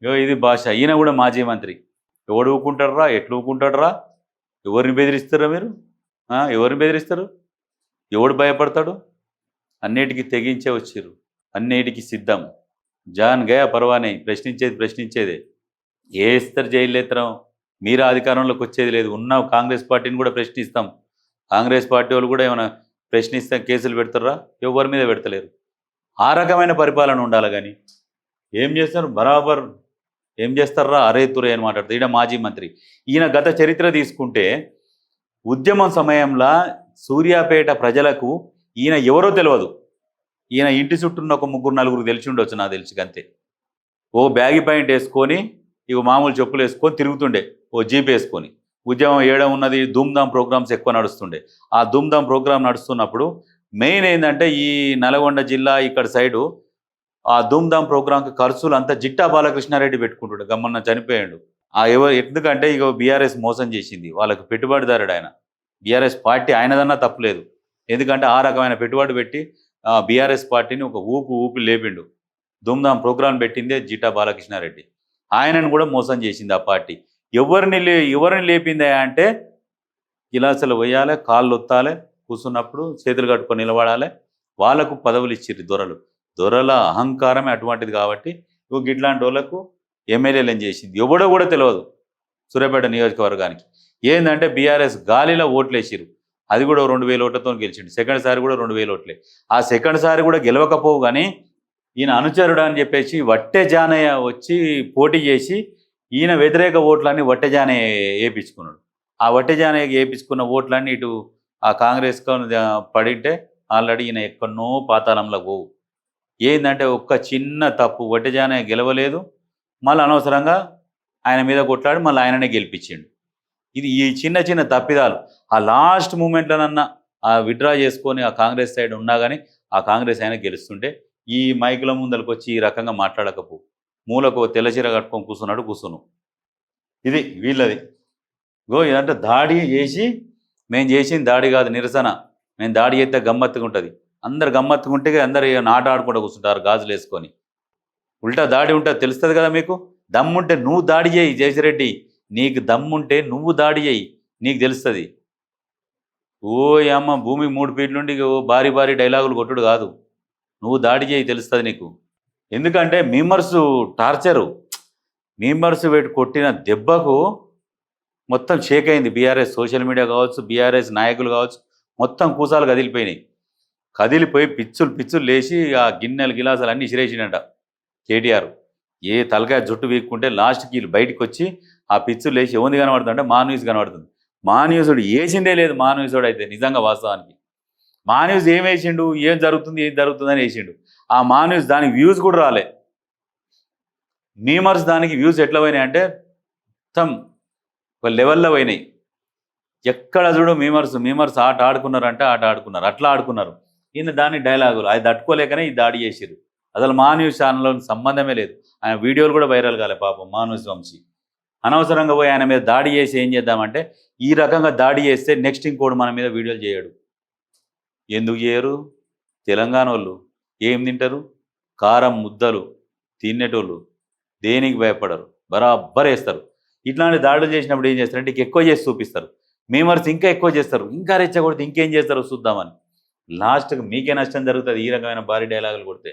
ఇగో ఇది భాష. ఈయన కూడా మాజీ మంత్రి. ఎవడు ఊకుంటాడురా, ఎట్లు ఊకుంటాడురా? ఎవరిని బెదిరిస్తారా మీరు? ఎవరిని బెదిరిస్తారు? ఎవడు భయపడతాడు? అన్నిటికీ తెగించే వచ్చిర్రు, అన్నిటికీ సిద్ధం. జాన్ గయా పర్వానే, ప్రశ్నించేది ప్రశ్నించేదే. ఏ ఇస్తారు జైలు ఎత్తరం? మీరు అధికారంలోకి వచ్చేది లేదు. ఉన్న కాంగ్రెస్ పార్టీని కూడా ప్రశ్నిస్తాం. కాంగ్రెస్ పార్టీ వాళ్ళు కూడా ఏమైనా ప్రశ్నిస్తాం కేసులు పెడతారా? ఎవరి మీద పెడతలేరు. ఆ రకమైన పరిపాలన ఉండాలి. కానీ ఏం చేస్తారు? బరాబర్ ఏం చేస్తారా? అరే తురే అని మాట్లాడతారు. ఈయన మాజీ మంత్రి. ఈయన గత చరిత్ర తీసుకుంటే ఉద్యమం సమయంలో సూర్యాపేట ప్రజలకు ఈయన ఎవరో తెలియదు. ఈయన ఇంటి చుట్టూ ఒక ముగ్గురు నలుగురు తెలిసి ఉండొచ్చు, నాకు తెలిసి. అంతే. ఓ బ్యాగి పాయింట్ వేసుకొని, ఇక మామూలు చెప్పులు వేసుకొని తిరుగుతుండే, ఓ జీప్ వేసుకొని. ఉద్యమం ఏడం ఉన్నది, ధూమ్ధామ్ ప్రోగ్రామ్స్ ఎక్కువ నడుస్తుండే. ఆ ధూమ్ధామ్ ప్రోగ్రామ్ నడుస్తున్నప్పుడు మెయిన్ ఏంటంటే ఈ నల్గొండ జిల్లా ఇక్కడ సైడు ఆ ధూమ్ధామ్ ప్రోగ్రాంకి ఖర్చులు అంతా జిట్టా బాలకృష్ణారెడ్డి పెట్టుకుంటాడు. గమ్మన్న చనిపోయాడు. ఎందుకంటే ఇక బీఆర్ఎస్ మోసం చేసింది, వాళ్ళకు పెట్టుబడిదారుడు ఆయన. బీఆర్ఎస్ పార్టీ ఆయనదన్నా తప్పులేదు. ఎందుకంటే ఆ రకమైన పెట్టుబడి పెట్టి బీఆర్ఎస్ పార్టీని ఒక ఊపి లేపిండు. ధూమ్ధామ్ ప్రోగ్రాం పెట్టిందే జిట్టా బాలకృష్ణారెడ్డి. ఆయనను కూడా మోసం చేసింది ఆ పార్టీ. ఎవరిని లేపిందే అంటే గిలాసులు వేయాలి, కాళ్ళు ఒత్తాలి, కూర్చున్నప్పుడు చేతులు కట్టుకొని నిలబడాలి. వాళ్ళకు పదవులు ఇచ్చిర్రు దొరలు. దొరల అహంకారమే అటువంటిది. కాబట్టి ఇట్లాంటి వాళ్ళకు ఎమ్మెల్యేలను చేసింది. ఎవడో కూడా తెలియదు సూర్యాపేట నియోజకవర్గానికి. ఏంటంటే బీఆర్ఎస్ గాలిలో ఓట్లు వేసిరు. అది కూడా 2000 ఓట్లతో గెలిచిండు. సెకండ్ సారి కూడా 2000 ఓట్లే. ఆ సెకండ్ సారి కూడా గెలవకపోవు. కానీ ఈయన అనుచరుడు అని చెప్పేసి వట్టె జానయ్య వచ్చి పోటీ చేసి ఈయన వ్యతిరేక ఓట్లన్నీ వట్టె జానయ్య వేయించుకున్నాడు. ఆ వట్టె జానయ్యకి వేయించుకున్న ఓట్లన్నీ ఇటు ఆ కాంగ్రెస్ పడింటే ఆల్రెడీ ఈయన ఎక్కడనో పాతాళంలో పోవు. ఏంటంటే ఒక్క చిన్న తప్పు, వట్టె జానయ్య గెలవలేదు, మళ్ళీ అనవసరంగా ఆయన మీద కొట్లాడి మళ్ళీ ఆయననే గెలిపించిండు. ఇది ఈ చిన్న చిన్న తప్పిదాలు. ఆ లాస్ట్ మూమెంట్లోనన్నా ఆ విత్డ్రా చేసుకొని ఆ కాంగ్రెస్ సైడ్ ఉన్నా కానీ ఆ కాంగ్రెస్ ఆయన గెలుస్తుంటే ఈ మైకుల ముందరికి వచ్చి ఈ రకంగా మాట్లాడకపో. మూలకు తెల్లచీర కట్టుకొని కూర్చును. ఇది వీళ్ళది. ఇదంటే దాడి చేసి, మేము చేసింది దాడి కాదు, నిరసన. మేము దాడి చేస్తే గమ్మత్తుగా ఉంటుంది. అందరు గమ్మత్తుగా ఉంటే అందరు నాట ఆడుకుంటూ కూర్చుంటారు గాజులు వేసుకొని. ఉల్టా దాడి ఉంటుంది, తెలుస్తుంది కదా మీకు. దమ్ముంటే నువ్వు దాడి చేయి జయసిరెడ్డి. నీకు దమ్ముంటే నువ్వు దాడి చేయి, నీకు తెలుస్తుంది. అమ్మ భూమి 3 ఫీట్ల నుండి భారీ డైలాగులు కొట్టుడు కాదు. నువ్వు దాడి చేయి, తెలుస్తుంది నీకు. ఎందుకంటే మీమర్స్ టార్చరు. మీమర్స్ పెట్టి కొట్టిన దెబ్బకు మొత్తం షేక్ అయింది బీఆర్ఎస్ సోషల్ మీడియా కావచ్చు, బీఆర్ఎస్ నాయకులు కావచ్చు, మొత్తం కూసాలు కదిలిపోయినాయి. కదిలిపోయి పిచ్చులు లేచి ఆ గిన్నెలు గిలాసాలు అన్నీ ఇసిరేసినట కేటీఆర్. ఏ తలకాయ జుట్టు వీక్కుంటే లాస్ట్కి వీళ్ళు బయటకు వచ్చి ఆ పిచ్చులు లేచి ఎవరిది కనబడుతుంది అంటే మా న్యూస్ కనబడుతుంది. మా న్యూసుడు వేసిందే లేదు. మా న్యూసుడు అయితే నిజంగా వాస్తవానికి మా న్యూస్ ఏం వేసిండు, ఏం జరుగుతుంది అని వేసిండు. ఆ మా న్యూస్ దానికి వ్యూస్ కూడా రాలే. మీమర్స్ దానికి వ్యూస్ ఎట్లా పోయినాయి అంటే మొత్తం ఒక లెవెల్లో పోయినాయి. ఎక్కడ చూడు మీమర్స్ ఆట ఆడుకున్నారంటే ఆట ఆడుకున్నారు, అట్లా ఆడుకున్నారు. ఈయన దాని డైలాగులు అది తట్టుకోలేకనే ఈ దాడి చేసిరు. అసలు మా న్యూస్ ఛానల్లో సంబంధమే లేదు. ఆయన వీడియోలు కూడా వైరల్ కాలే పాపం మా న్యూస్ వంశీ. అనవసరంగా పోయి ఆయన మీద దాడి చేసి ఏం చేద్దామంటే ఈ రకంగా దాడి చేస్తే నెక్స్ట్ ఇంకోటి మన మీద వీడియోలు చేయడు. ఎందుకు చేయరు? తెలంగాణ వాళ్ళు ఏం తింటారు? కారం ముద్దలు తినేటోళ్ళు దేనికి భయపడరు, బరాబర్ వేస్తారు. ఇట్లాంటి దాడులు చేసినప్పుడు ఏం చేస్తారంటే ఎక్కువ చేసి చూపిస్తారు. మీమర్స్ ఇంకా ఎక్కువ చేస్తారు, ఇంకా రెచ్చగొడితే ఇంకేం చేస్తారో చూద్దామని. లాస్ట్కి మీకే నష్టం జరుగుతుంది ఈ రకమైన భారీ డైలాగులు కొడితే.